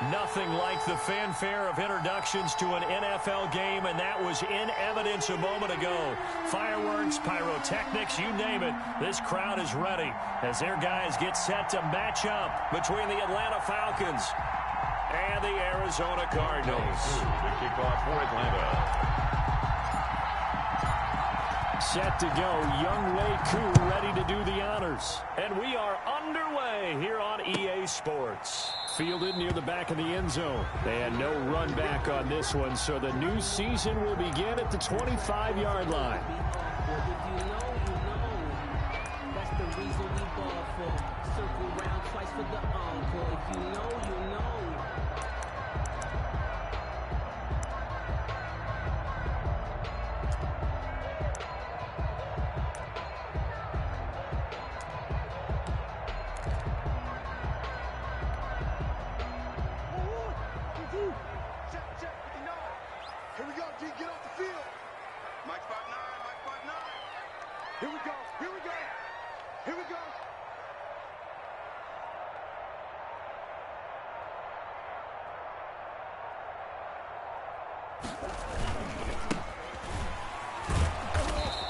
Nothing like the fanfare of introductions to an NFL game, and that was in evidence a moment ago. Fireworks, pyrotechnics, you name it. This crowd is ready as their guys get set to match up between the Atlanta Falcons and the Arizona Cardinals. The kickoff for Atlanta. Set to go, Young Wei Koo ready to do the honors. And we are underway here on EA Sports. Fielded near the back of the end zone. They had no run back on this one, so the new season will begin at the 25-yard line. That's the reason we ball for. Circle round twice for the encore. If you know, you know.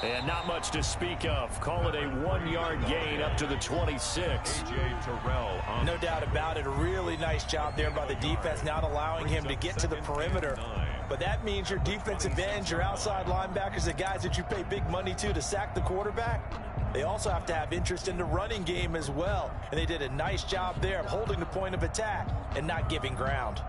And not much to speak of. Call it a 1-yard gain up to the 26. No doubt about it. A really nice job there by the defense, not allowing him to get to the perimeter. But that means your defensive ends, your outside linebackers, the guys that you pay big money to sack the quarterback, they also have to have interest in the running game as well. And they did a nice job there of holding the point of attack and not giving ground.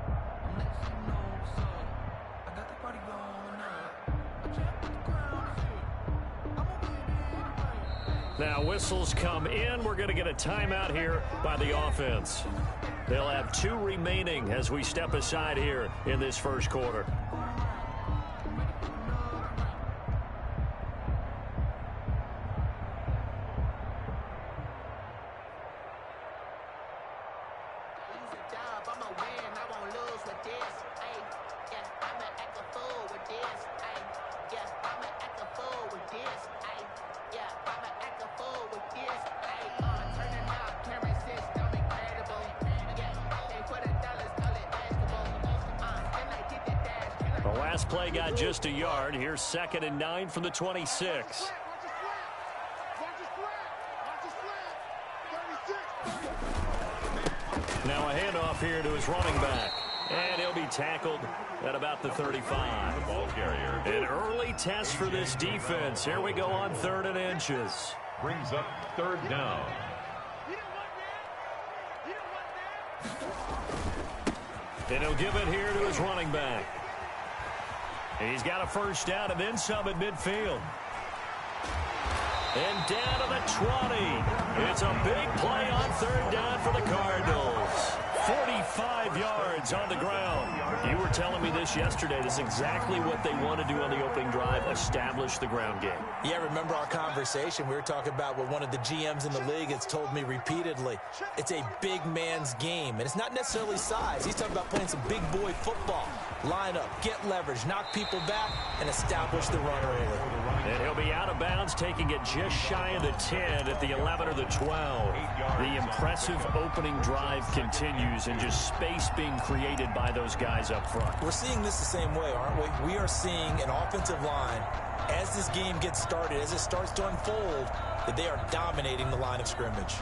Now whistles come in. We're going to get a timeout here by the offense. They'll have 2 remaining as we step aside here in this first quarter. The last play got just a yard. Here's 2nd and 9 from the 26. Now a handoff here to his running back. And he'll be tackled at about the 35. The ball carrier. An early test for this defense. Here we go on 3rd and inches. Brings up 3rd down. And he'll give it here to his running back. He's got a first down and then some at midfield. And down to the 20. It's a big play on 3rd down for the Cardinals. 45 yards on the ground. You were telling me this yesterday. This is exactly what they want to do on the opening drive, establish the ground game. Yeah, remember our conversation. We were talking about what one of the GMs in the league has told me repeatedly. It's a big man's game, and it's not necessarily size. He's talking about playing some big boy football. Line up, get leverage, knock people back, and establish the run early. And he'll be out of bounds, taking it just shy of the 10 at the 11 or the 12. The impressive opening drive continues, and just space being created by those guys up front. We're seeing this the same way, aren't we? We are seeing an offensive line, as this game gets started, as it starts to unfold, that they are dominating the line of scrimmage.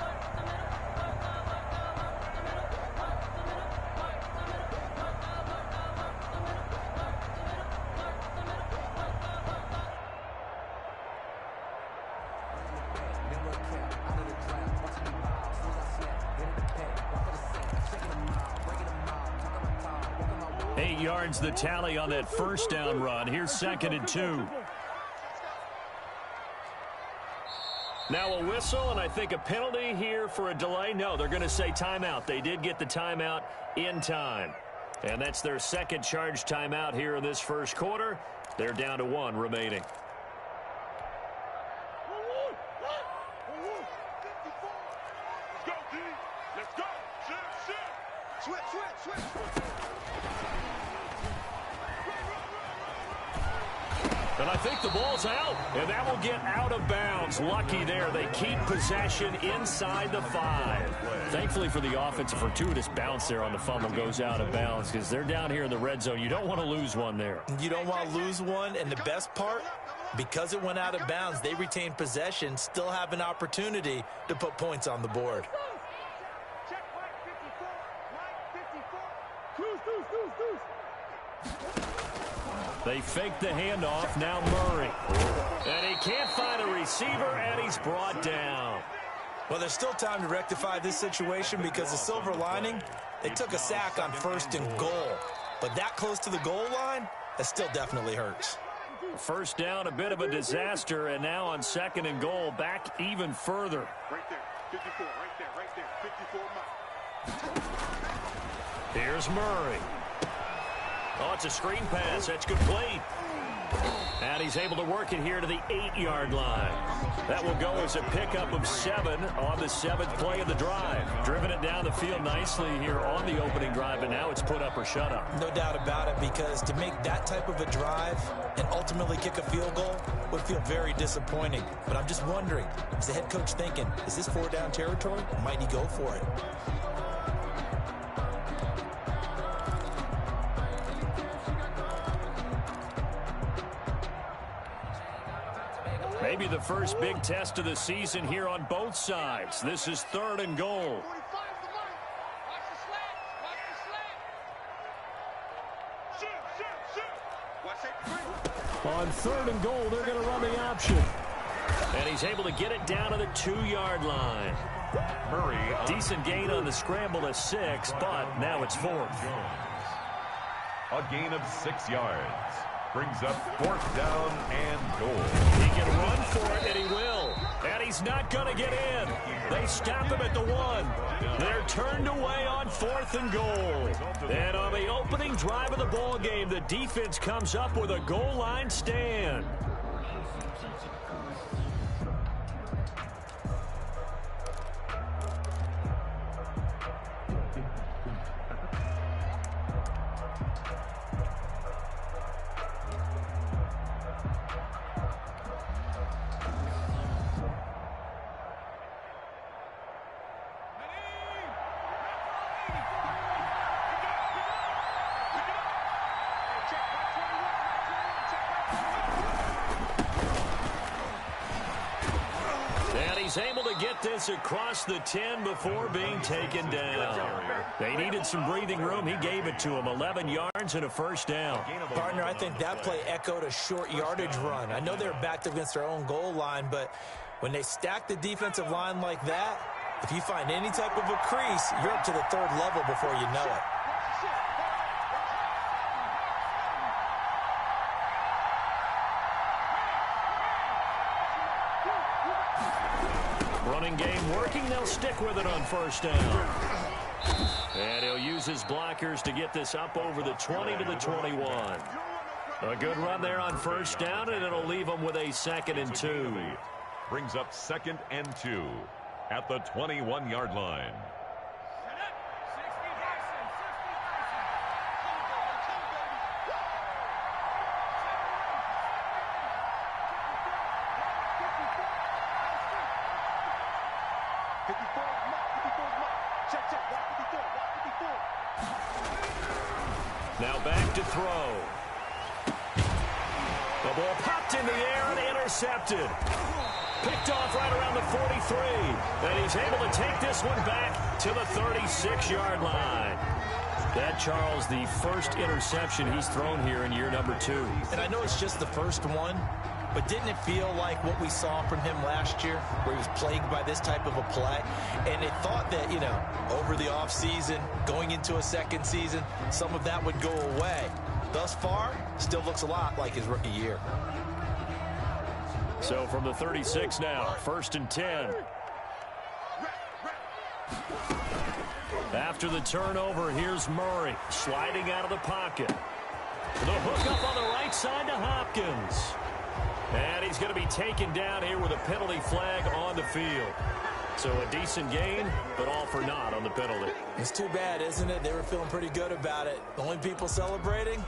Yards the tally on that first down run. Here's 2nd and 2. Now a whistle, and I think a penalty here for a delay. No, they're going to say timeout. They did get the timeout in time. And that's their 2nd charge timeout here in this first quarter. They're down to 1 remaining. And I think the ball's out, and that will get out of bounds. Lucky there. They keep possession inside the 5. Thankfully for the offense, a fortuitous bounce there on the fumble goes out of bounds because they're down here in the red zone. You don't want to lose one there. You don't want to lose one, and the best part, because it went out of bounds, they retain possession, still have an opportunity to put points on the board. They fake the handoff. Now Murray. And he can't find a receiver, and he's brought down. Well, there's still time to rectify this situation because the silver lining, they took a sack on 1st and goal. But that close to the goal line, that still definitely hurts. First down, a bit of a disaster, and now on 2nd and goal, back even further. Right there, 54, right there, 54 miles. Here's Murray. Oh, it's a screen pass. That's complete. And he's able to work it here to the 8-yard line. That will go as a pickup of 7 on the 7th play of the drive. Driven it down the field nicely here on the opening drive, and now it's put up or shut up. No doubt about it, because to make that type of a drive and ultimately kick a field goal would feel very disappointing. But I'm just wondering, is the head coach thinking, is this 4-down territory, or might he go for it? Maybe the first big test of the season here on both sides. This is 3rd and goal. On 3rd and goal, they're going to run the option. And he's able to get it down to the 2-yard line. Murray. Decent gain on the scramble to 6, but now it's 4th. A gain of 6 yards. Brings up 4th down and goal. He can run for it, and he will. And he's not going to get in. They stop him at the 1. They're turned away on 4th and goal. And on the opening drive of the ball game, the defense comes up with a goal line stand. He's able to get this across the 10 before being taken down. They needed some breathing room. He gave it to him. 11 yards and a 1st down. Partner, I think that play echoed a short yardage run. I know they were backed against their own goal line, but when they stack the defensive line like that, if you find any type of a crease, you're up to the 3rd level before you know it. Running game working. They'll stick with it on 1st down. And he'll use his blockers to get this up over the 20 to the 21. A good run there on 1st down, and it'll leave them with a 2nd and 2. Brings up 2nd and 2 at the 21-yard line. Now back to throw. The ball popped in the air and intercepted. Picked off right around the 43. And he's able to take this one back to the 36-yard line. That, Charles, the first interception he's thrown here in year number 2. And I know it's just the first one, but didn't it feel like what we saw from him last year, where he was plagued by this type of a play? And it thought that, you know, over the offseason, going into a 2nd season, some of that would go away. Thus far, still looks a lot like his rookie year. So from the 36 now, 1st and 10. After the turnover, here's Murray sliding out of the pocket. The hook up on the right side to Hopkins. And he's going to be taken down here with a penalty flag on the field. So a decent gain, but all for naught on the penalty. It's too bad, isn't it? They were feeling pretty good about it. The only people celebrating,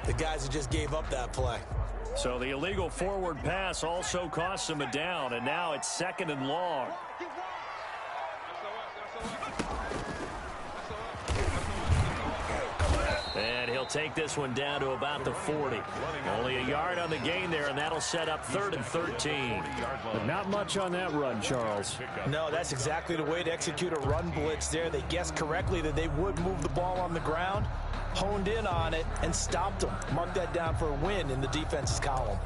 the guys who just gave up that play. So the illegal forward pass also costs him a down, and now it's 2nd and long. And he'll take this one down to about the 40. Only a yard on the gain there, and that'll set up 3rd and 13. But not much on that run, Charles. No, that's exactly the way to execute a run blitz there. They guessed correctly that they would move the ball on the ground, honed in on it, and stopped them. Mark that down for a win in the defense's column.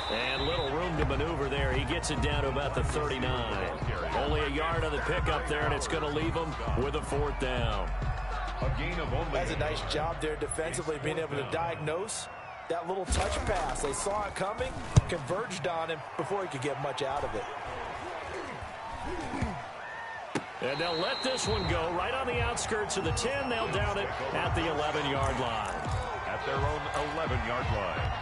And little room to maneuver there. He gets it down to about the 39. Only a yard on the pickup there, and it's going to leave him with a 4th down. A gain of only. That's a nice job there defensively, being able to diagnose that little touch pass. They saw it coming, converged on him before he could get much out of it. And they'll let this one go right on the outskirts of the 10. They'll down it at the 11-yard line. At their own 11-yard line.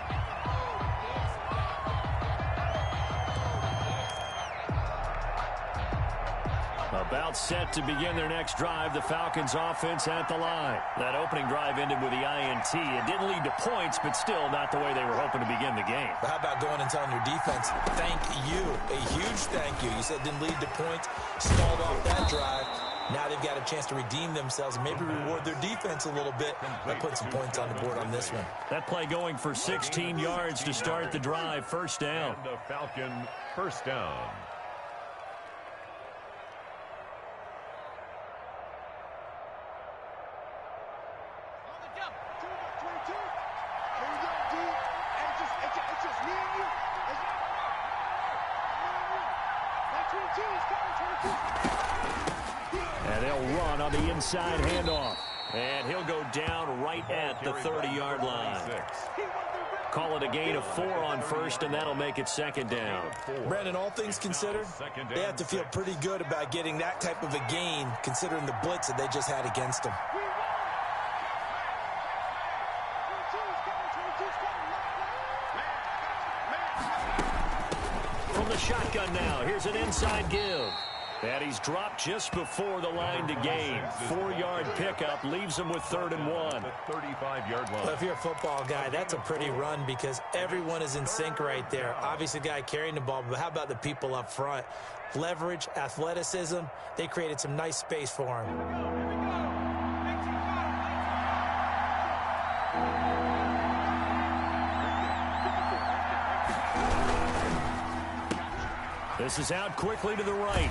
About set to begin their next drive, the Falcons offense at the line. That opening drive ended with the INT. It didn't lead to points, but still not the way they were hoping to begin the game. But how about going and telling your defense, thank you, a huge thank you. You said it didn't lead to points, stalled off that drive. Now they've got a chance to redeem themselves and maybe reward their defense a little bit by putting some points on the board on this one. That play going for 16 yards to start the drive. 1st down. And a Falcon 1st down. And they'll run on the inside handoff. And he'll go down right at the 30-yard line. Call it a gain of 4 on 1st, and that'll make it 2nd down. Brandon, all things considered, they have to feel pretty good about getting that type of a gain, considering the blitz that they just had against them. From the shotgun now, here's an inside give. And he's dropped just before the line to gain. 4-yard pickup leaves him with 3rd and 1. 35-yard line. Well, if you're a football guy, that's a pretty run because everyone is in sync right there. Obviously, the guy carrying the ball, but how about the people up front? Leverage, athleticism, they created some nice space for him. This is out quickly to the right.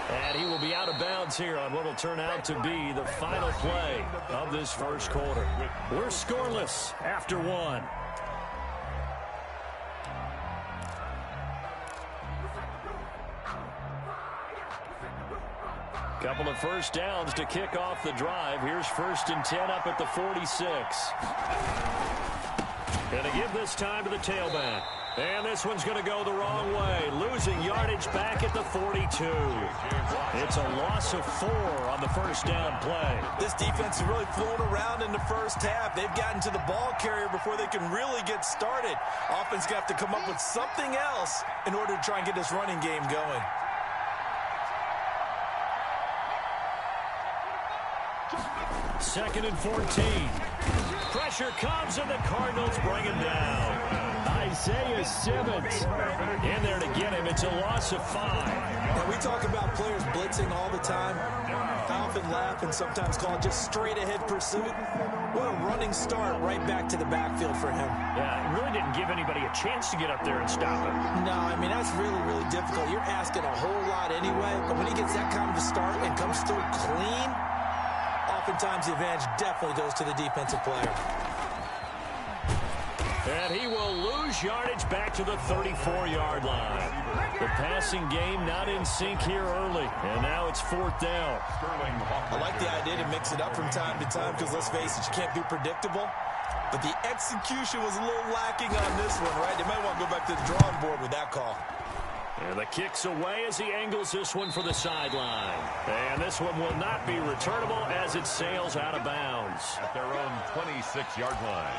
And he will be out of bounds here on what will turn out to be the final play of this 1st quarter. We're scoreless after 1. Couple of 1st downs to kick off the drive. Here's 1st and 10 up at the 46. Going to give this time to the tailback. And this one's going to go the wrong way. Losing yardage back at the 42. It's a loss of 4 on the 1st down play. This defense has really flown around in the 1st half. They've gotten to the ball carrier before they can really get started. Offense got to come up with something else in order to try and get this running game going. Second and 14. Pressure comes, and the Cardinals bring him down. Isaiah Simmons in there to get him. It's a loss of 5. Now, we talk about players blitzing all the time. I often laugh and sometimes call it just straight-ahead pursuit. What a running start right back to the backfield for him. Yeah, it really didn't give anybody a chance to get up there and stop him. No, I mean, that's really, really difficult. You're asking a whole lot anyway, but when he gets that kind of a start and comes through clean, oftentimes the advantage definitely goes to the defensive player. And he will lose yardage back to the 34-yard line. The passing game not in sync here early. And now it's 4th down. I like the idea to mix it up from time to time because, let's face it, you can't be predictable. But the execution was a little lacking on this one, right? They might want to go back to the drawing board with that call. And the kick's away as he angles this one for the sideline. And this one will not be returnable as it sails out of bounds. At their own 26-yard line.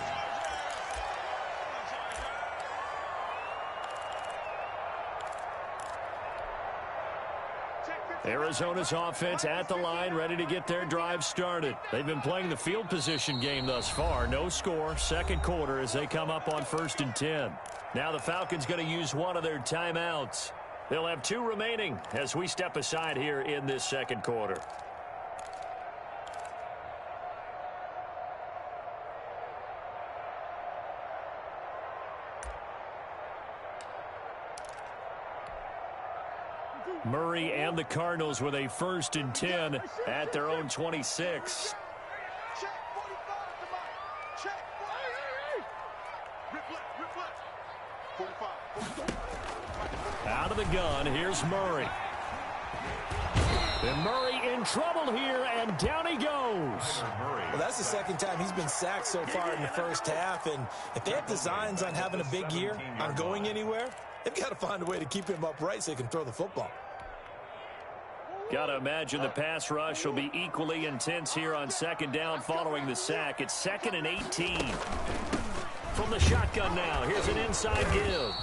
Arizona's offense at the line, ready to get their drive started. They've been playing the field position game thus far. No score, second quarter as they come up on 1st and 10. Now the Falcons going to use one of their timeouts. They'll have 2 remaining as we step aside here in this second quarter. Murray and the Cardinals with a 1st and 10 at their own 26. Check 45 to Check. Rip left. 45. Out of the gun, here's Murray. And Murray in trouble here, and down he goes. Well, that's the second time he's been sacked so far in the first half, and if they have designs on having a big year, on going anywhere, they've got to find a way to keep him upright so he can throw the football. Got to imagine the pass rush will be equally intense here on 2nd down following the sack. It's 2nd and 18. From the shotgun now, here's an inside give.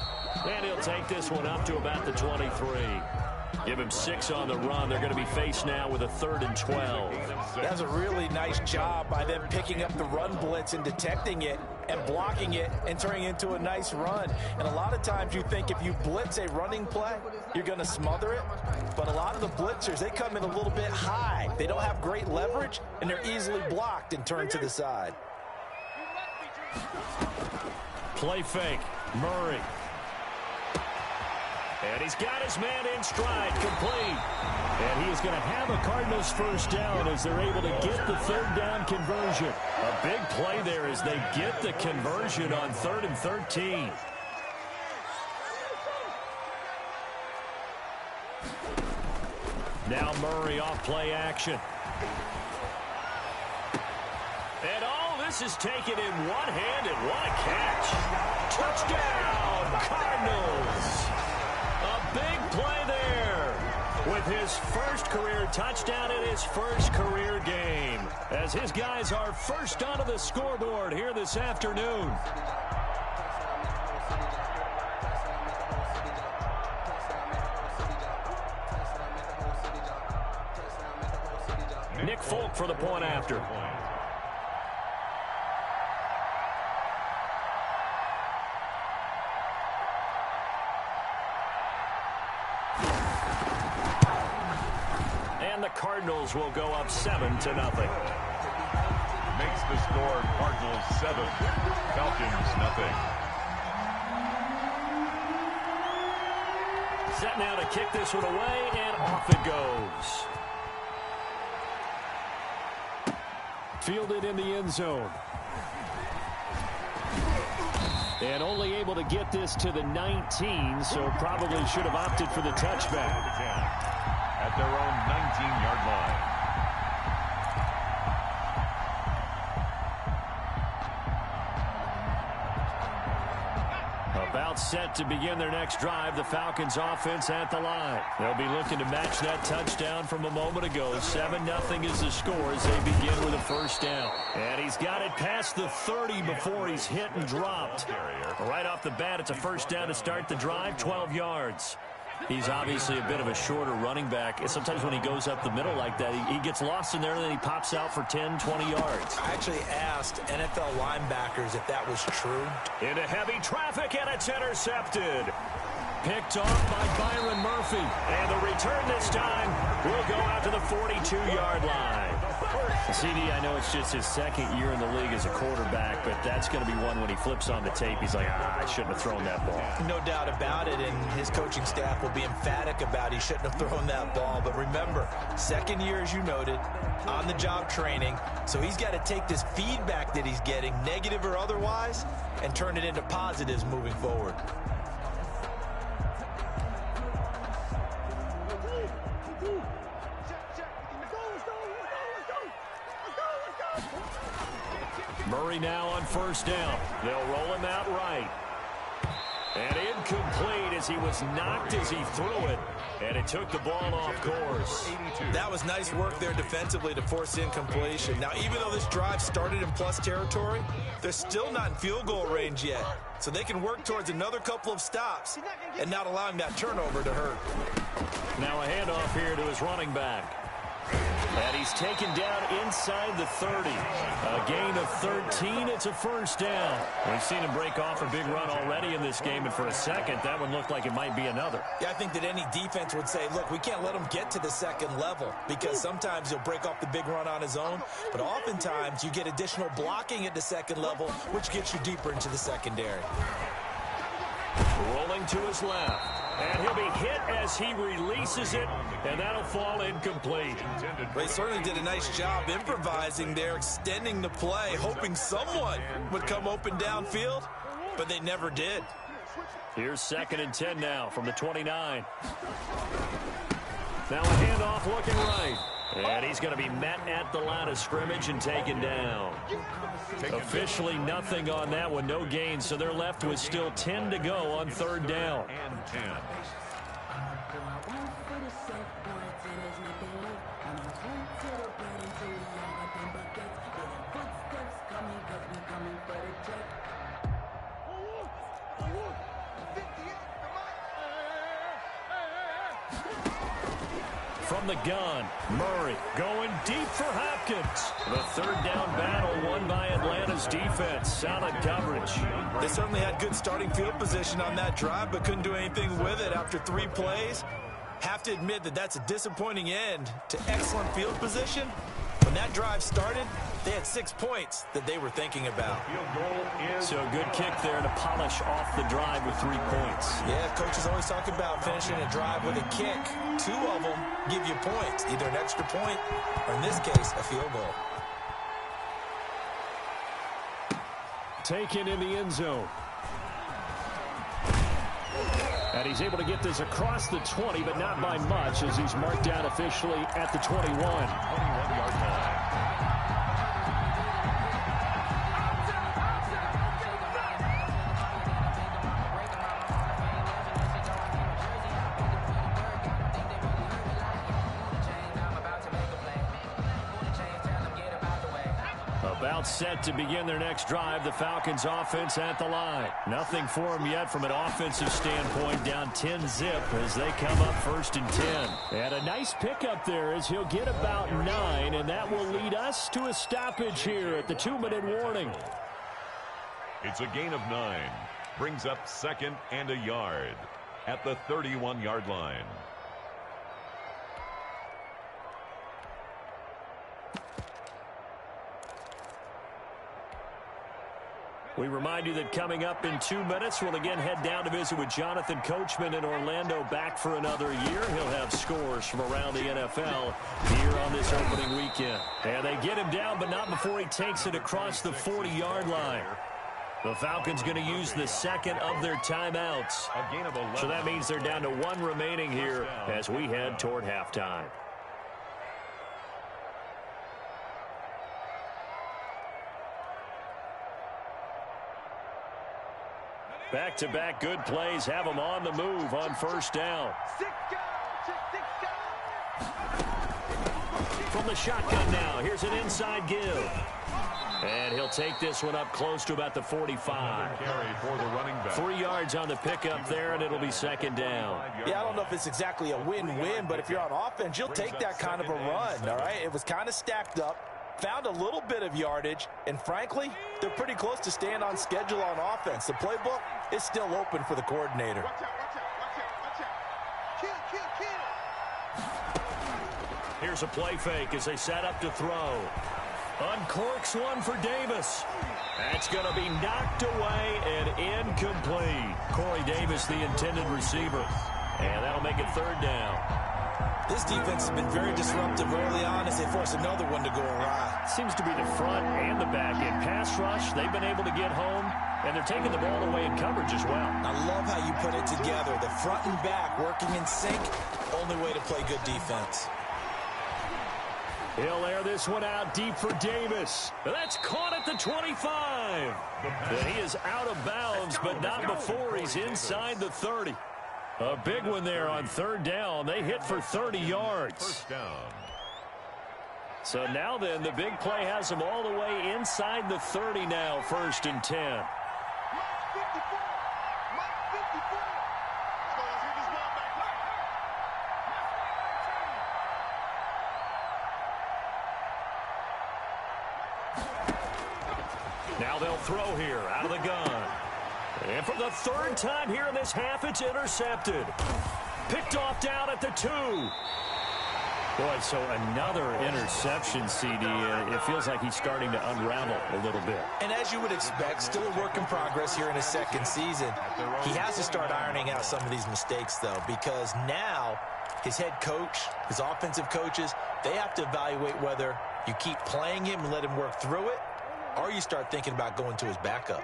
And he'll take this one up to about the 23. Give him 6 on the run. They're going to be faced now with a 3rd and 12. That's a really nice job by them picking up the run blitz and detecting it and blocking it and turning it into a nice run. And a lot of times you think if you blitz a running play, you're going to smother it. But a lot of the blitzers, they come in a little bit high. They don't have great leverage, and they're easily blocked and turned to the side. Play fake. Murray. And he's got his man in stride, complete. And he is going to have a Cardinals 1st down as they're able to get the 3rd down conversion. A big play there as they get the conversion on 3rd and 13. Now Murray off play action. And all this is taken in one-handed. What a catch. Touchdown, Cardinals. A big play there with his first career touchdown in his first career game as his guys are first onto the scoreboard here this afternoon. Nick Folk for the point after. And the Cardinals will go up 7-0. Makes the score Cardinals 7, Falcons 0. Set now to kick this one away, and off it goes. Fielded in the end zone. And only able to get this to the 19, so probably should have opted for the touchback. At their own 19-yard line. About set to begin their next drive, the Falcons offense at the line. They'll be looking to match that touchdown from a moment ago. 7-0 is the score as they begin with a 1st down. And he's got it past the 30 before he's hit and dropped. Right off the bat, it's a 1st down to start the drive, 12 yards. He's obviously a bit of a shorter running back. Sometimes when he goes up the middle like that, he gets lost in there and then he pops out for 10, 20 yards. I actually asked NFL linebackers if that was true. Into heavy traffic, and it's intercepted. Picked off by Byron Murphy. And the return this time will go out to the 42-yard line. CD, I know it's just his 2nd year in the league as a quarterback, but that's going to be one when he flips on the tape, he's like, I shouldn't have thrown that ball. No doubt about it, and his coaching staff will be emphatic about he shouldn't have thrown that ball. But remember, 2nd year, as you noted, on-the-job training, so he's got to take this feedback that he's getting, negative or otherwise, and turn it into positives moving forward. Murray now on 1st down. They'll roll him out right. And incomplete as he was knocked as he threw it. And it took the ball off course. That was nice work there defensively to force incompletion. Now, even though this drive started in plus territory, they're still not in field goal range yet. So they can work towards another couple of stops and not allowing that turnover to hurt. Now a handoff here to his running back. And he's taken down inside the 30. A gain of 13. It's a first down. We've seen him break off a big run already in this game, and for a second, that one looked like it might be another. Yeah, I think that any defense would say, look, we can't let him get to the second level because sometimes he'll break off the big run on his own, but oftentimes you get additional blocking at the second level, which gets you deeper into the secondary. Rolling to his left. And he'll be hit as he releases it, and that'll fall incomplete. They certainly did a nice job improvising there, extending the play, hoping someone would come open downfield, but they never did. Here's 2nd and 10 now from the 29. Now a handoff looking right. And he's going to be met at the line of scrimmage and taken down. Officially nothing on that one, no gain, so they're left with still 10 to go on 3rd down. And 10. From the gun, Murray going deep for Hopkins. The 3rd down battle won by Atlanta's defense. Solid coverage. They certainly had good starting field position on that drive, but couldn't do anything with it after 3 plays. Have to admit that that's a disappointing end to excellent field position. When that drive started, they had 6 points that they were thinking about. So a good kick there to polish off the drive with 3 points. Yeah, coaches always talk about finishing a drive with a kick. 2 of them give you points, either an extra point or, in this case, a field goal. Taken in the end zone. And he's able to get this across the 20, but not by much, as he's marked down officially at the 21. 21-yard line. About set to begin their next drive, the Falcons offense at the line. Nothing for them yet from an offensive standpoint, down 10-zip as they come up 1st and 10. And a nice pickup there as he'll get about 9, and that will lead us to a stoppage here at the 2-minute warning. It's a gain of 9. Brings up 2nd and a yard at the 31-yard line. We remind you that coming up in 2 minutes, we'll again head down to visit with Jonathan Coachman in Orlando, back for another year. He'll have scores from around the NFL here on this opening weekend. And they get him down, but not before he takes it across the 40-yard line. The Falcons going to use the 2nd of their timeouts. A gain of 11. So that means they're down to 1 remaining here as we head toward halftime. Back-to-back good plays have them on the move on 1st down. From the shotgun now, here's an inside give. And he'll take this one up close to about the 45. Carry for the running back. 3 yards on the pickup there, and it'll be 2nd down. Yeah, I don't know if it's exactly a win-win, but if you're on offense, you'll take that kind of a run, all right? It was kind of stacked up. Found a little bit of yardage, and frankly, they're pretty close to staying on schedule on offense. The playbook is still open for the coordinator. Watch out. Kill. Here's a play fake as they set up to throw. Uncorks one for Davis. That's going to be knocked away and incomplete. Corey Davis, the intended receiver. And that'll make it 3rd down. This defense has been very disruptive early on as they force another one to go awry. Seems to be the front and the back end. Pass rush, they've been able to get home, and they're taking the ball away in coverage as well. I love how you put it together. The front and back working in sync. Only way to play good defense. He'll air this one out deep for Davis. That's caught at the 25. And he is out of bounds, but not before he's inside the 30. A big one there on third down. They hit for 30 yards. First down. So now then, the big play has them all the way inside the 30 now, 1st and 10. Mike 54. Mike 54. Let's go. Let's get this ball back. Now they'll throw here out of the gun. And for the 3rd time here in this half, it's intercepted. Picked off down at the 2. Boy, so another interception, CD. It feels like he's starting to unravel a little bit. And as you would expect, still a work in progress here in his 2nd season. He has to start ironing out some of these mistakes, though, because now his head coach, his offensive coaches, they have to evaluate whether you keep playing him and let him work through it, or you start thinking about going to his backup.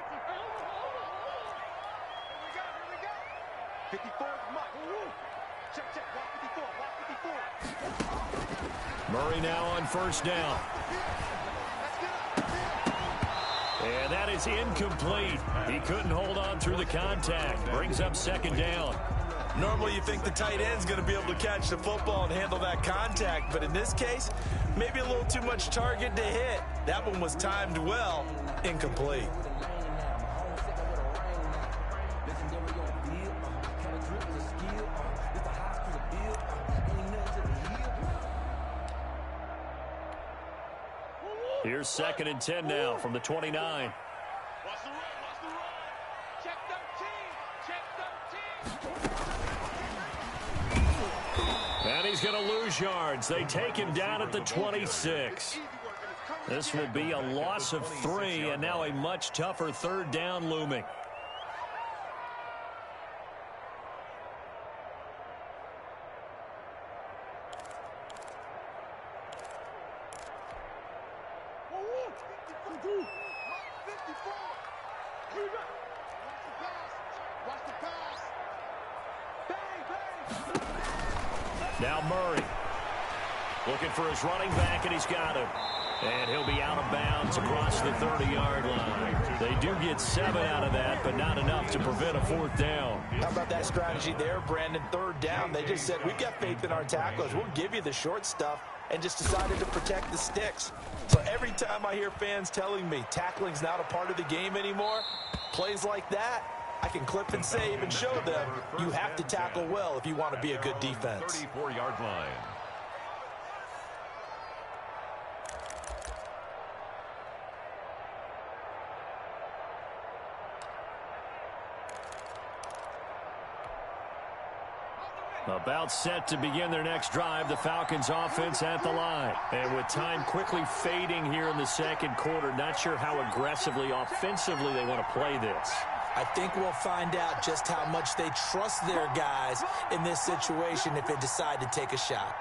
54 is Mike. Check, check. Watch 54. Watch 54. Murray now on 1st down. And that is incomplete. He couldn't hold on through the contact. Brings up 2nd down. Normally you think the tight end's going to be able to catch the football and handle that contact, but in this case, maybe a little too much target to hit. That one was timed well, incomplete. Here's 2nd and 10 now from the 29. Watch the run. Watch the run. Check 13. Check 13. And he's going to lose yards. They take him down at the 26. This will be a loss of 3, and now a much tougher 3rd down looming. Now Murray looking for his running back, and he's got him. And he'll be out of bounds across the 30-yard line. They do get 7 out of that, but not enough to prevent a 4th down. How about that strategy there, Brandon? 3rd down, they just said, we've got faith in our tacklers. We'll give you the short stuff, and just decided to protect the sticks. So every time I hear fans telling me tackling's not a part of the game anymore, plays like that, I can clip and save and show them you have to tackle well if you want to be a good defense. 34-yard line. About set to begin their next drive, the Falcons offense at the line. And with time quickly fading here in the 2nd quarter, not sure how aggressively, offensively they want to play this. I think we'll find out just how much they trust their guys in this situation if they decide to take a shot.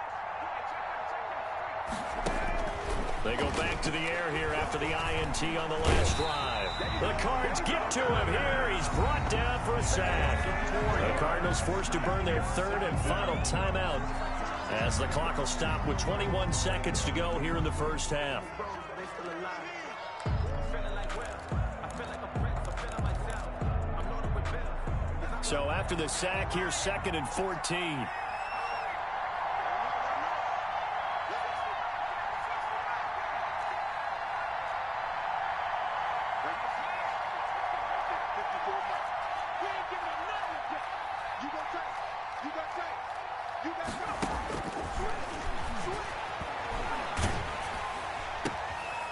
They go back to the air here after the INT on the last drive. The Cards get to him here. He's brought down for a sack. The Cardinals forced to burn their 3rd and final timeout as the clock will stop with 21 seconds to go here in the 1st half. So after the sack, here's 2nd and 14.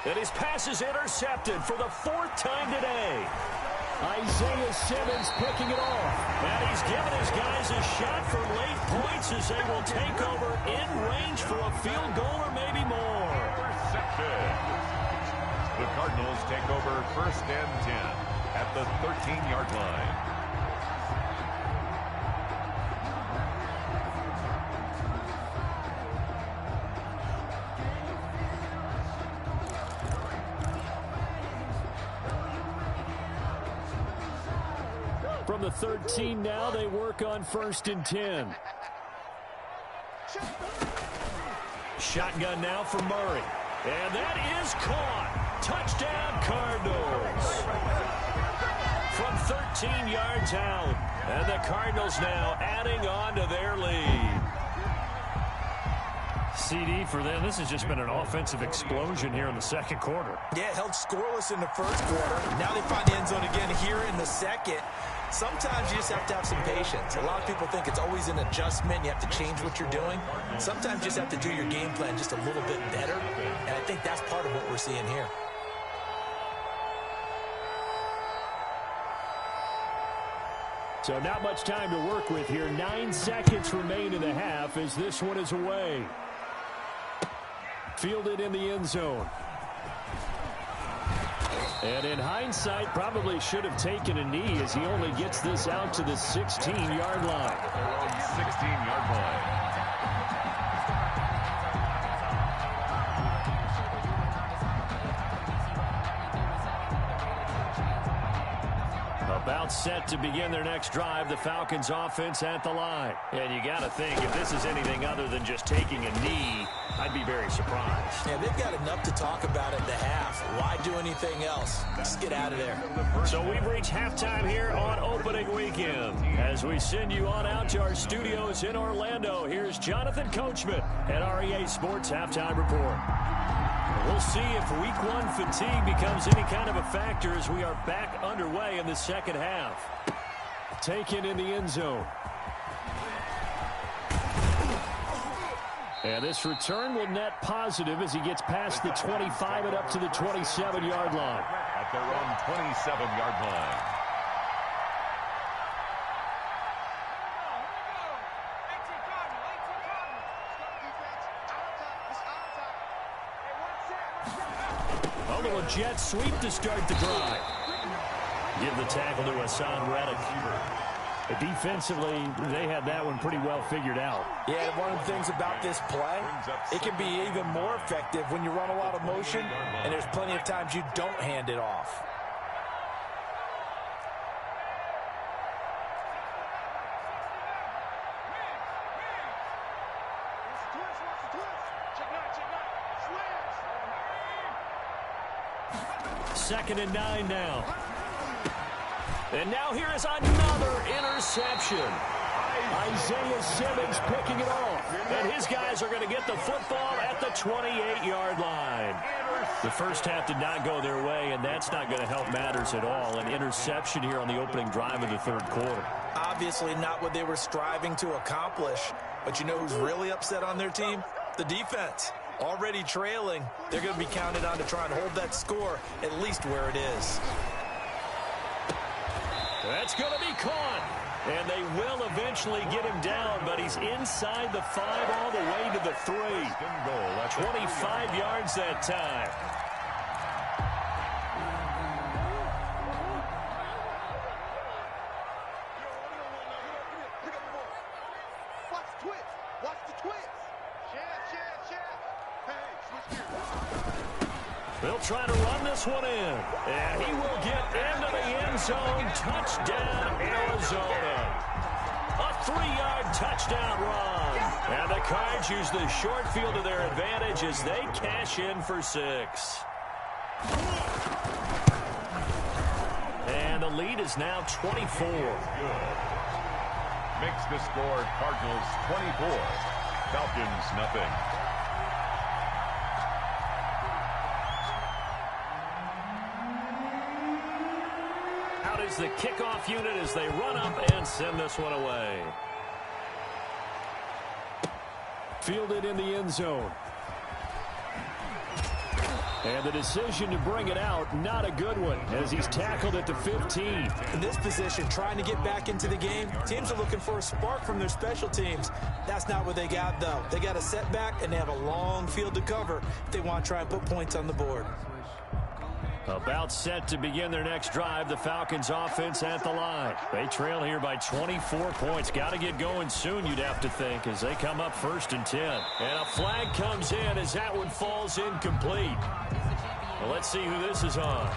And his pass is intercepted for the 4th time today. Isaiah Simmons picking it off. And he's given his guys a shot for late points as they will take over in range for a field goal or maybe more. Intercepted. The Cardinals take over 1st and 10 at the 13-yard line. From the 13 now, they work on 1st and 10. Shotgun now for Murray. And that is caught. Touchdown, Cardinals. From 13 yards out. And the Cardinals now adding on to their lead. CD for them, this has just been an offensive explosion here in the second quarter. Yeah, held scoreless in the first quarter. Now they find the end zone again here in the second. Sometimes you just have to have some patience. A lot of people think it's always an adjustment. You have to change what you're doing. Sometimes you just have to do your game plan just a little bit better. And I think that's part of what we're seeing here. So not much time to work with here. 9 seconds remain in the half as this one is away. Fielded in the end zone. And in hindsight, probably should have taken a knee as he only gets this out to the 16-yard line. 16-yard line. About set to begin their next drive, the Falcons offense at the line. And you got to think, if this is anything other than just taking a knee, I'd be very surprised. Yeah, they've got enough to talk about at the half. Why do anything else? Just get out of there. So we've reached halftime here on opening weekend. As we send you on out to our studios in Orlando, here's Jonathan Coachman at REA Sports Halftime Report. We'll see if week one fatigue becomes any kind of a factor as we are back underway in the second half. Taken in the end zone. And this return will net positive as he gets past the 25 and up to the 27-yard line. At their own 27-yard line. A little jet sweep to start the drive. Give the tackle to Hassan Reddick. Defensively, they had that one pretty well figured out. Yeah, one of the things about this play, it can be even more effective when you run a lot of motion, and there's plenty of times you don't hand it off. Second and 9 now. And now here is another interception. Isaiah Simmons picking it off. And his guys are going to get the football at the 28-yard line. The first half did not go their way, and that's not going to help matters at all. An interception here on the opening drive of the third quarter. Obviously not what they were striving to accomplish. But you know who's really upset on their team? The defense. Already trailing, they're going to be counted on to try and hold that score at least where it is. That's going to be caught. And they will eventually get him down, but he's inside the 5 all the way to the 3. 25 yards that time. Watch the twist. Watch the twist. They'll try to run this one in. And he will get into the end zone. Touchdown, Arizona. A 3-yard touchdown run. And the Cards use the short field to their advantage as they cash in for 6. And the lead is now 24. Makes the score Cardinals 24. Falcons nothing. Out is the kickoff unit as they run up and send this one away. Fielded in the end zone. And the decision to bring it out, not a good one, as he's tackled at the 15. In this position, trying to get back into the game, teams are looking for a spark from their special teams. That's not what they got, though. They got a setback, and they have a long field to cover if they want to try and put points on the board. About set to begin their next drive, the Falcons offense at the line. They trail here by 24 points. Got to get going soon, you'd have to think, as they come up 1st and 10. And a flag comes in as that one falls incomplete. Well, let's see who this is on.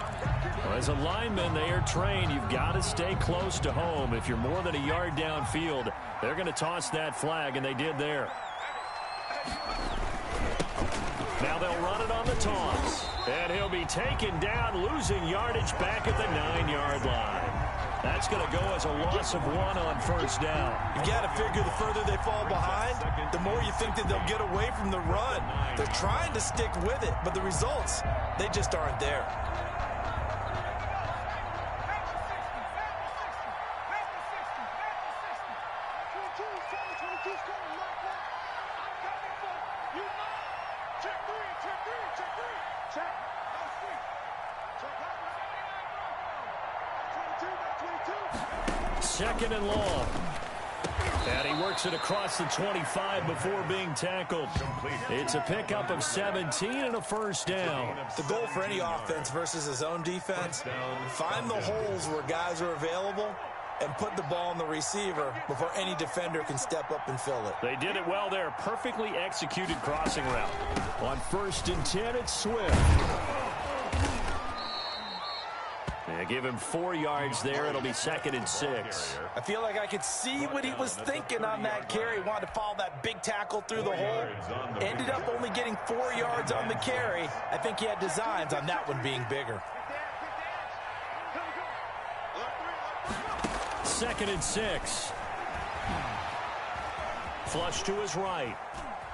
Well, as a lineman, they are trained. You've got to stay close to home. If you're more than a yard downfield, they're going to toss that flag, and they did there. Now they'll run it on the toss. And he'll be taken down, losing yardage back at the 9-yard line. That's going to go as a loss of 1 on first down. You got to figure the further they fall behind, the more you think that they'll get away from the run. They're trying to stick with it, but the results, they just aren't there. Second and long. And he works it across the 25 before being tackled. It's a pickup of 17 and a first down. The goal for any offense versus his own defense, find the holes where guys are available and put the ball on the receiver before any defender can step up and fill it. They did it well there. Perfectly executed crossing route. On 1st and 10, it's Swift. They give him 4 yards there. It'll be 2nd and 6. I feel like I could see what he was thinking on that carry. He wanted to follow that big tackle through the hole. Ended up only getting 4 yards on the carry. I think he had designs on that one being bigger. 2nd and 6. Flush to his right.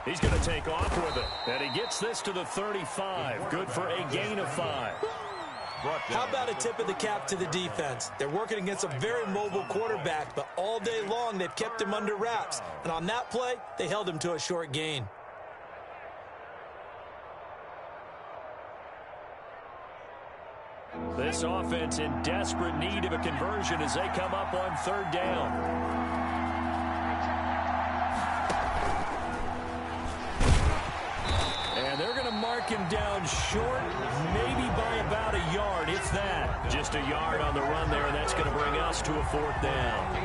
He's going to take off with it. And he gets this to the 35. Good for a gain of 5. How about a tip of the cap to the defense? They're working against a very mobile quarterback, but all day long they've kept him under wraps. And on that play, they held him to a short gain. This offense in desperate need of a conversion as they come up on 3rd down. And they're going to mark him down short, maybe by about a yard, if that. Just a yard on the run there, and that's going to bring us to a 4th down.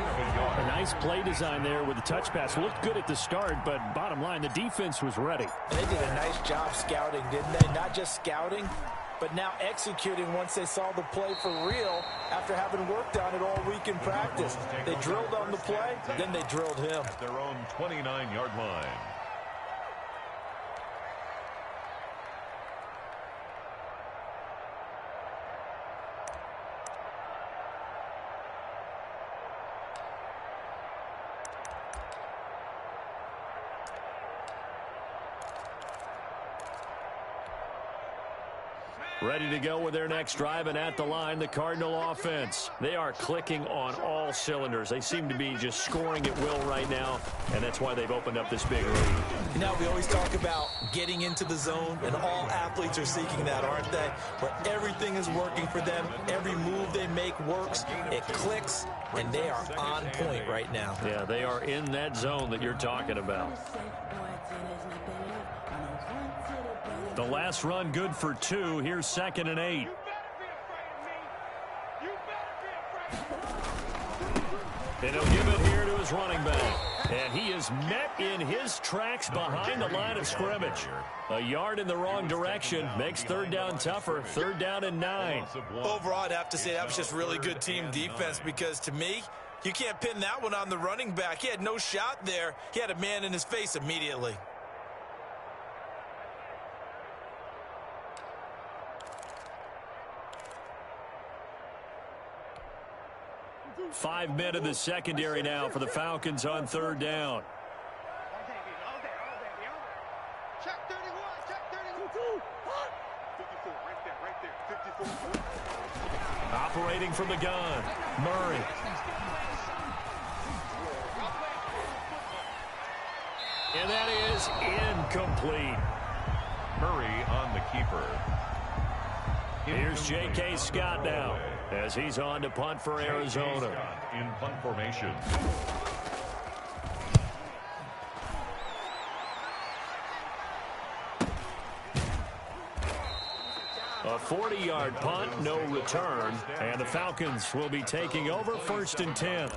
A nice play design there with the touch pass. Looked good at the start, but bottom line, the defense was ready. And they did a nice job scouting, didn't they? Not just scouting, but now executing once they saw the play for real after having worked on it all week in practice. They drilled on the play, then they drilled him. At their own 29-yard line. Ready to go with their next drive, and at the line, the Cardinal offense. They are clicking on all cylinders. They seem to be just scoring at will right now, and that's why they've opened up this big lead. You know, we always talk about getting into the zone, and all athletes are seeking that, aren't they? Where everything is working for them. Every move they make works. It clicks, and they are on point right now. Yeah, they are in that zone that you're talking about. The last run good for 2. Here's 2nd and 8. And he'll give it here to his running back. And he is met in his tracks behind the line of scrimmage. A yard in the wrong direction makes 3rd down tougher. 3rd down and 9. Overall, I'd have to say that was just really good team defense, because to me, you can't pin that one on the running back. He had no shot there. He had a man in his face immediately. 5 men in the secondary now for the Falcons on 3rd down. Check 31, check 32. 54, right there, 54. Operating from the gun, Murray. And that is incomplete. Murray on the keeper. Here's J.K. Scott now as he's on to punt for Arizona. In punt formation. A 40-yard punt, no return, and the Falcons will be taking over 1st and 10.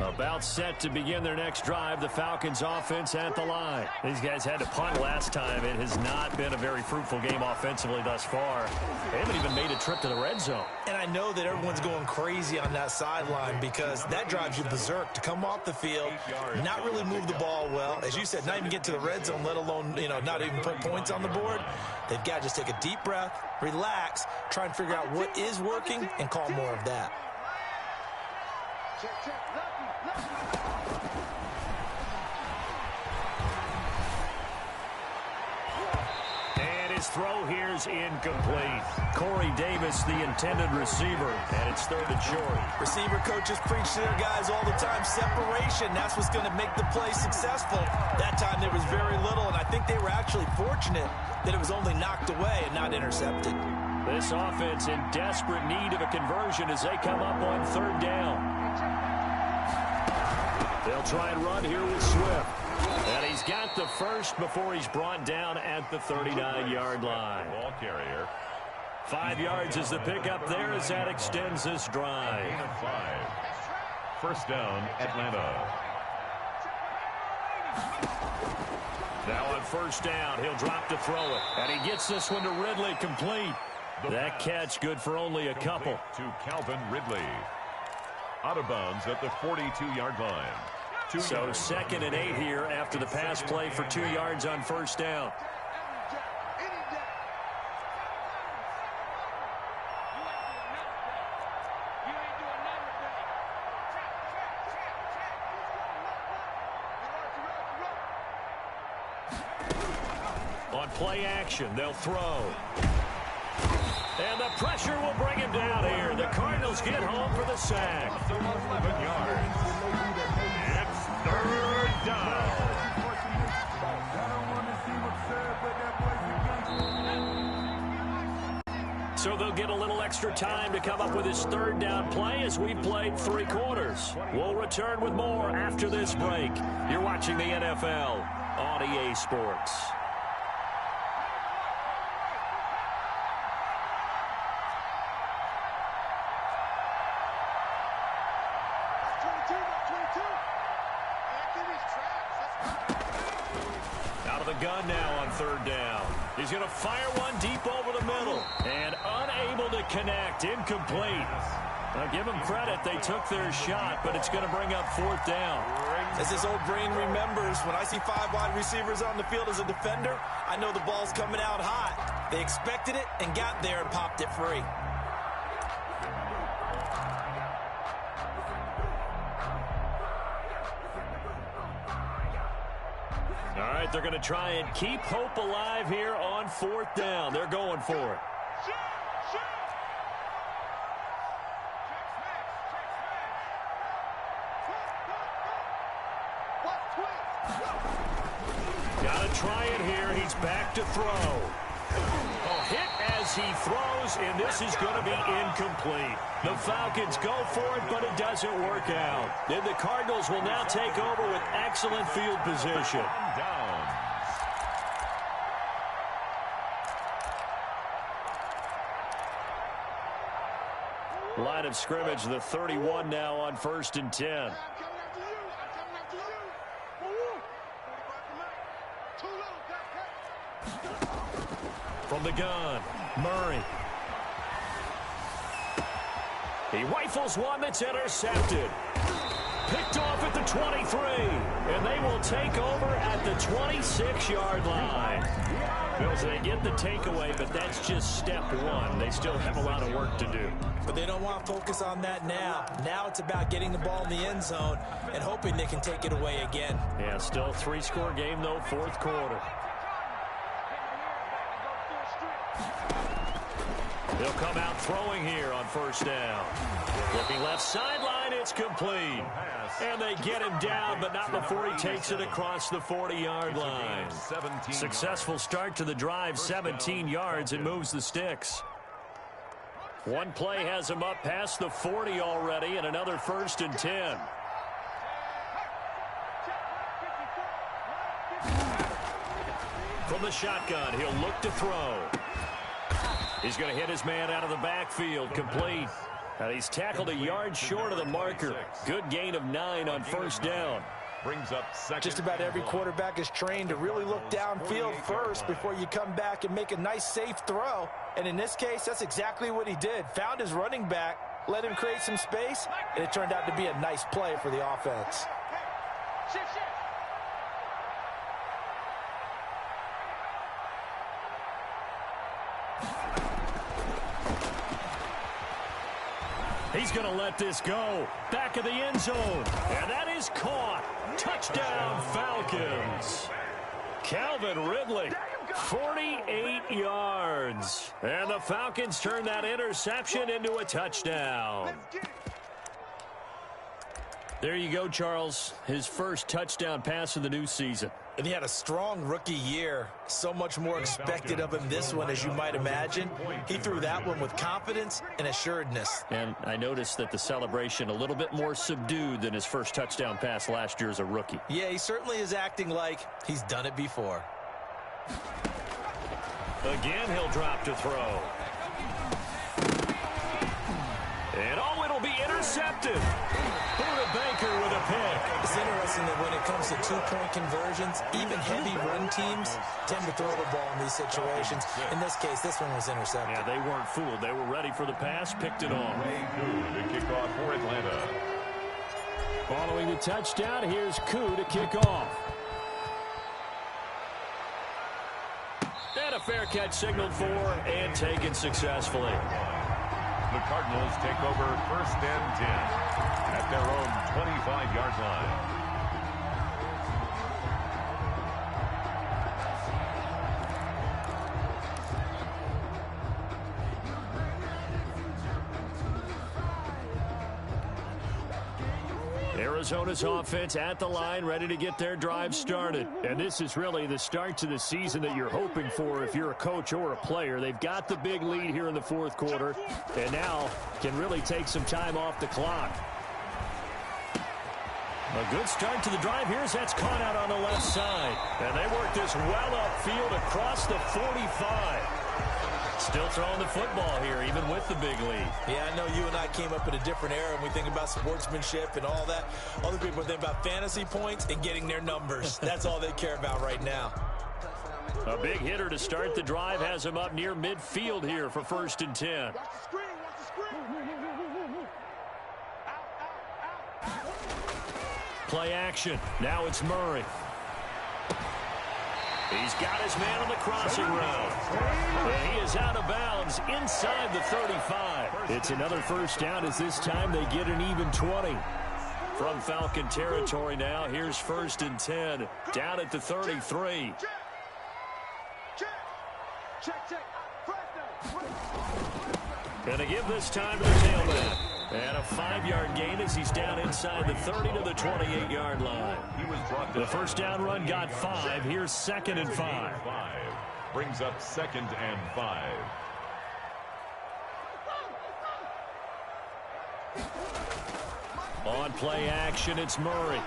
About set to begin their next drive. The Falcons offense at the line. These guys had to punt last time. It has not been a very fruitful game offensively thus far. They haven't even made a trip to the red zone. And I know that everyone's going crazy on that sideline because that drives you berserk to come off the field, not really move the ball well. As you said, not even get to the red zone, let alone, not even put points on the board. They've got to just take a deep breath, relax, try and figure out what is working and call more of that. And his throw here is incomplete. Corey Davis, the intended receiver, and it's third and short. Receiver coaches preach to their guys all the time, separation. That's what's going to make the play successful. That time there was very little, and I think they were actually fortunate that it was only knocked away and not intercepted. This offense in desperate need of a conversion as they come up on third down. They'll try and run here with Swift. And he's got the first before he's brought down at the 39-yard line. Ball carrier. 5 yards is the pickup there as that extends this drive. Gain of 5. First down, Atlanta. Now on first down, he'll drop to throw it. And he gets this one to Ridley complete. That catch good for only a couple. To Calvin Ridley. Out of bounds at the 42-yard line. So 2nd and 8 here after the pass play for 2 yards on first down. On play action, they'll throw. And the pressure will bring him down here. The Cardinals get home for the sack. 11 yards. It's third down. So they'll get a little extra time to come up with his third down play as we've played 3 quarters. We'll return with more after this break. You're watching the NFL on EA Sports. Gun now on third down. He's going to fire one deep over the middle and unable to connect. Incomplete. Now give them credit. They took their shot, but it's going to bring up fourth down. As this old brain remembers, when I see 5 wide receivers on the field as a defender, I know the ball's coming out hot. They expected it and got there and popped it free. All right, they're going to try and keep hope alive here on fourth down. They're going for it. Got to try it here. He's back to throw. A hit as he throws, and this is going to be incomplete. The Falcons go for it, but it doesn't work out. Then the Cardinals will now take over with excellent field position. Down. Line of scrimmage, the 31 now on 1st and 10. From the gun, Murray. He rifles one that's intercepted. Picked off at the 23. And they will take over at the 26-yard line. So they get the takeaway, but that's just step one. They still have a lot of work to do. But they don't want to focus on that now. Now it's about getting the ball in the end zone and hoping they can take it away again. Yeah, still a 3-score game, though, fourth quarter. They'll come out throwing here on first down. Looking left sideline, it's complete. And they get him down, but not before he takes it across the 40-yard line. Successful start to the drive, 17 yards, and moves the sticks. One play has him up past the 40 already, and another 1st and 10. From the shotgun, he'll look to throw. He's going to hit his man out of the backfield, complete. And he's tackled a yard short of the marker. Good gain of 9 on first down. Brings up second. Just about every quarterback is trained to really look downfield first before you come back and make a nice, safe throw. And in this case, that's exactly what he did. Found his running back, let him create some space, and it turned out to be a nice play for the offense. He's going to let this go. Back of the end zone. And that is caught. Touchdown, Falcons. Calvin Ridley, 48 yards. And the Falcons turn that interception into a touchdown. There you go, Charles. His first touchdown pass of the new season. And he had a strong rookie year. So much more expected of him this one, as you might imagine. He threw that one with confidence and assuredness. And I noticed that the celebration a little bit more subdued than his first touchdown pass last year as a rookie. Yeah, he certainly is acting like he's done it before. Again, he'll drop to throw. And it'll be intercepted. Buda Baker with a pick. It's interesting that when it comes to two-point conversions, even heavy run teams tend to throw the ball in these situations. In this case, this one was intercepted. Yeah, they weren't fooled. They were ready for the pass, picked it off. To kick off for Atlanta. Following the touchdown, here's Koo to kick off. And a fair catch signaled for and taken successfully. The Cardinals take over 1st and 10 at their own 25-yard line. Arizona's offense at the line, ready to get their drive started. And this is really the start to the season that you're hoping for if you're a coach or a player. They've got the big lead here in the fourth quarter, and now can really take some time off the clock. A good start to the drive here as that's caught out on the left side. And they work this well upfield across the 45. Still throwing the football here, even with the big lead. Yeah, I know you and I came up in a different era, and we think about sportsmanship and all that. Other people think about fantasy points and getting their numbers. That's all they care about right now. A big hitter to start the drive has him up near midfield here for 1st and 10. Watch the screen, watch the screen. Out. Play action. Now it's Murray. He's got his man on the crossing route. And he is out of bounds inside the 35. It's another first down as this time they get an even 20. From Falcon territory now, here's 1st and 10. Down at the 33. Check. And to give this time to the tailback. And a 5-yard gain as he's down inside the 30 to the 28-yard line. The first down run got 5. Here's 2nd and 5. Brings up 2nd and 5. On play action, it's Murray.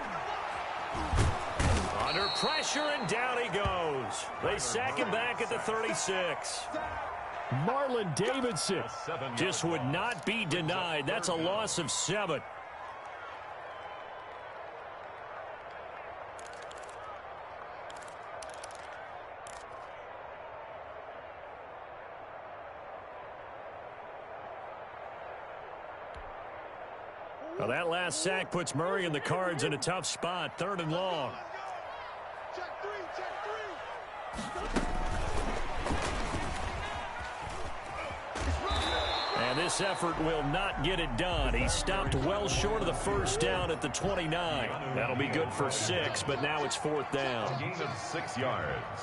Under pressure, and down he goes. They sack him back at the 36. Marlon Davidson just would not be denied. That's a loss of 7. Well, that last sack puts Murray and the Cards in a tough spot. 3rd and long. Check three. And this effort will not get it done. He stopped well short of the first down at the 29. That'll be good for 6, but now it's 4th down. Gain of 6 yards.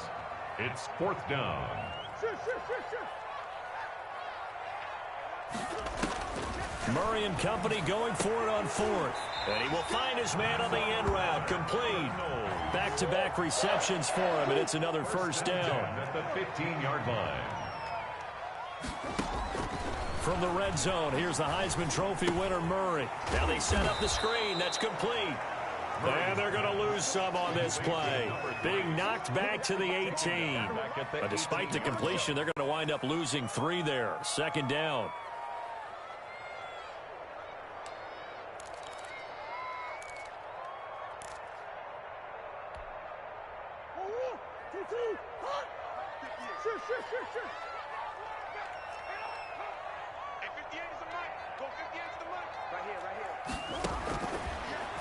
It's 4th down. Murray and company going for it on 4th. And he will find his man on the end route. Complete. Back-to-back receptions for him, and it's another first down. At the 15-yard line. From the red zone, here's the Heisman Trophy winner, Murray. Now they set up the screen. That's complete. And they're going to lose some on this play. Being knocked back to the 18. But despite the completion, they're going to wind up losing 3 there. 2nd down.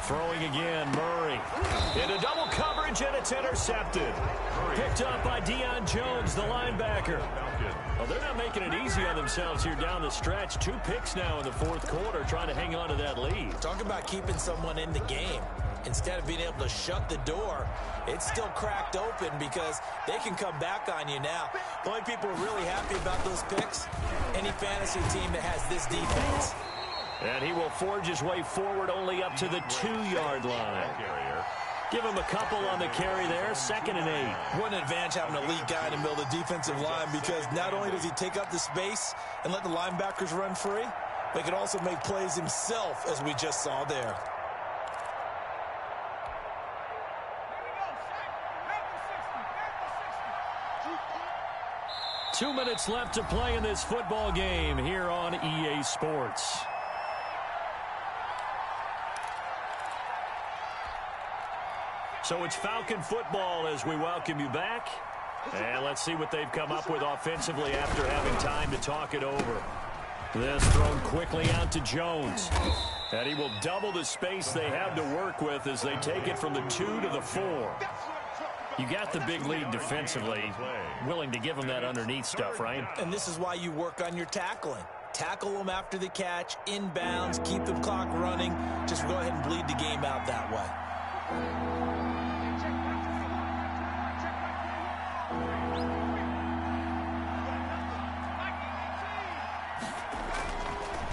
Throwing again, Murray. Into double coverage, and it's intercepted. Picked up by Deion Jones, the linebacker. Well, they're not making it easy on themselves here down the stretch. 2 picks now in the fourth quarter, trying to hang on to that lead. Talk about keeping someone in the game. Instead of being able to shut the door, it's still cracked open because they can come back on you now. The only people who are really happy about those picks, any fantasy team that has this defense. And he will forge his way forward only up to the 2-yard line. Give him a couple on the carry there, 2nd and 8. What an advantage having an elite guy in the middle of the defensive line, because not only does he take up the space and let the linebackers run free, but he can also make plays himself, as we just saw there. Two minutes left to play in this football game here on EA Sports. So it's Falcon football as we welcome you back. And let's see what they've come up with offensively after having time to talk it over. This thrown quickly out to Jones. And he will double the space they have to work with as they take it from the 2 to the 4. You got the big lead defensively. Willing to give them that underneath stuff, right? And this is why you work on your tackling. Tackle them after the catch, inbounds, keep the clock running. Just go ahead and bleed the game out that way.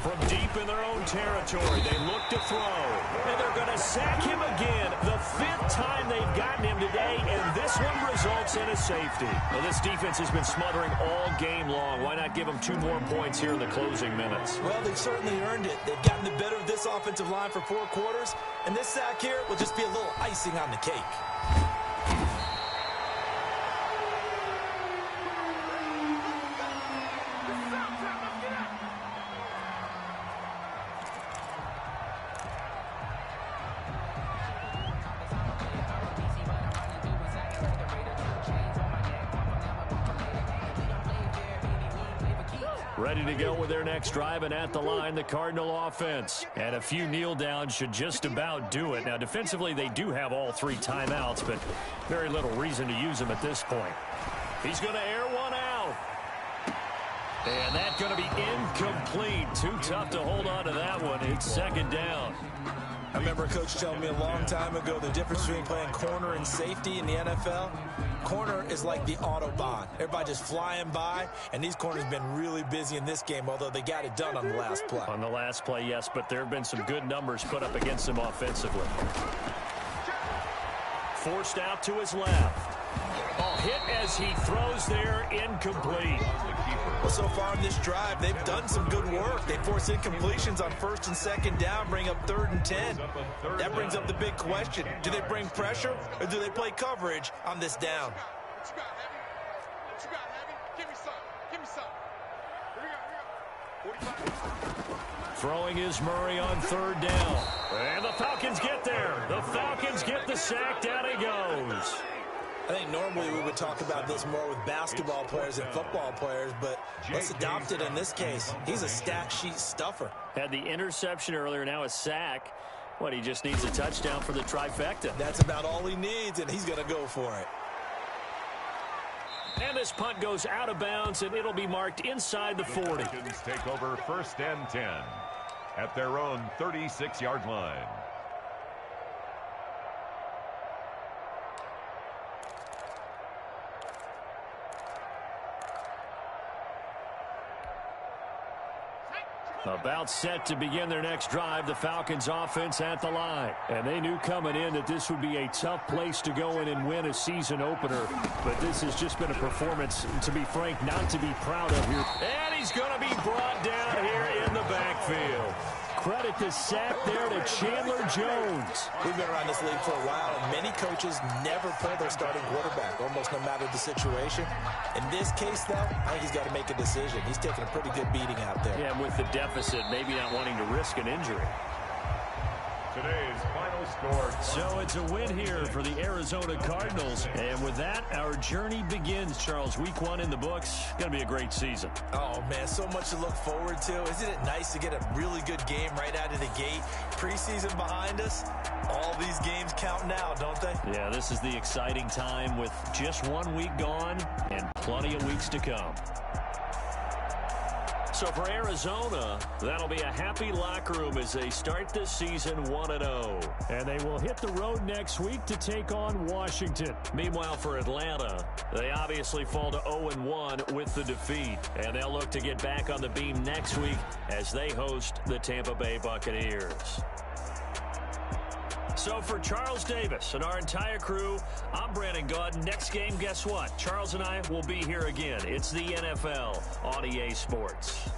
From deep in their own territory, they look to throw. And they're going to sack him again. The 5th time they've gotten him today, and this one results in a safety. Well, this defense has been smothering all game long. Why not give them 2 more points here in the closing minutes? Well, they've certainly earned it. They've gotten the better of this offensive line for 4 quarters, and this sack here will just be a little icing on the cake. Ready to go with their next drive, and at the line, the Cardinal offense. And a few kneel downs should just about do it. Now, defensively, they do have all 3 timeouts, but very little reason to use them at this point. He's going to air one out. And that's going to be incomplete. Too tough to hold on to that one. It's 2nd down. I remember a coach telling me a long time ago the difference between playing corner and safety in the NFL. Corner is like the Autobahn. Everybody just flying by, and these corners have been really busy in this game, although they got it done on the last play. On the last play, yes, but there have been some good numbers put up against them offensively. Forced out to his left. Oh, hit as he throws there, incomplete. Well, so far in this drive, they've done some good work. They force incompletions on 1st and 2nd down, bring up 3rd and 10. That brings up the big question. Do they bring pressure, or do they play coverage on this down? What you got, Heavy? Give me some. Give me some. Here we go. 45. Throwing is Murray on 3rd down. And the Falcons get there. The Falcons get the sack. Down he goes. I think normally we would talk about this more with basketball players and football players, but let's adopt it in this case. He's a stat sheet stuffer. Had the interception earlier, now a sack. What, he just needs a touchdown for the trifecta. That's about all he needs, and he's going to go for it. And this punt goes out of bounds, and it'll be marked inside the 40. Falcons take over 1st and 10 at their own 36-yard line. About set to begin their next drive, the Falcons offense at the line. And they knew coming in that this would be a tough place to go in and win a season opener. But this has just been a performance, to be frank, not to be proud of here. And he's going to be brought down here in the backfield. Credit the sack there to Chandler Jones. We've been around this league for a while, and many coaches never pull their starting quarterback, almost no matter the situation. In this case, though, I think he's got to make a decision. He's taking a pretty good beating out there. Yeah, with the deficit, maybe not wanting to risk an injury. Today's final score. So it's a win here for the Arizona Cardinals. And with that, our journey begins, Charles. Week 1 in the books. Going to be a great season. Oh, man, so much to look forward to. Isn't it nice to get a really good game right out of the gate? Preseason behind us. All these games count now, don't they? Yeah, this is the exciting time with just 1 week gone and plenty of weeks to come. So for Arizona, that'll be a happy locker room as they start this season 1-0. And they will hit the road next week to take on Washington. Meanwhile, for Atlanta, they obviously fall to 0-1 with the defeat. And they'll look to get back on the beam next week as they host the Tampa Bay Buccaneers. So for Charles Davis and our entire crew, I'm Brandon Gaudin. Next game, guess what? Charles and I will be here again. It's the NFL on EA Sports.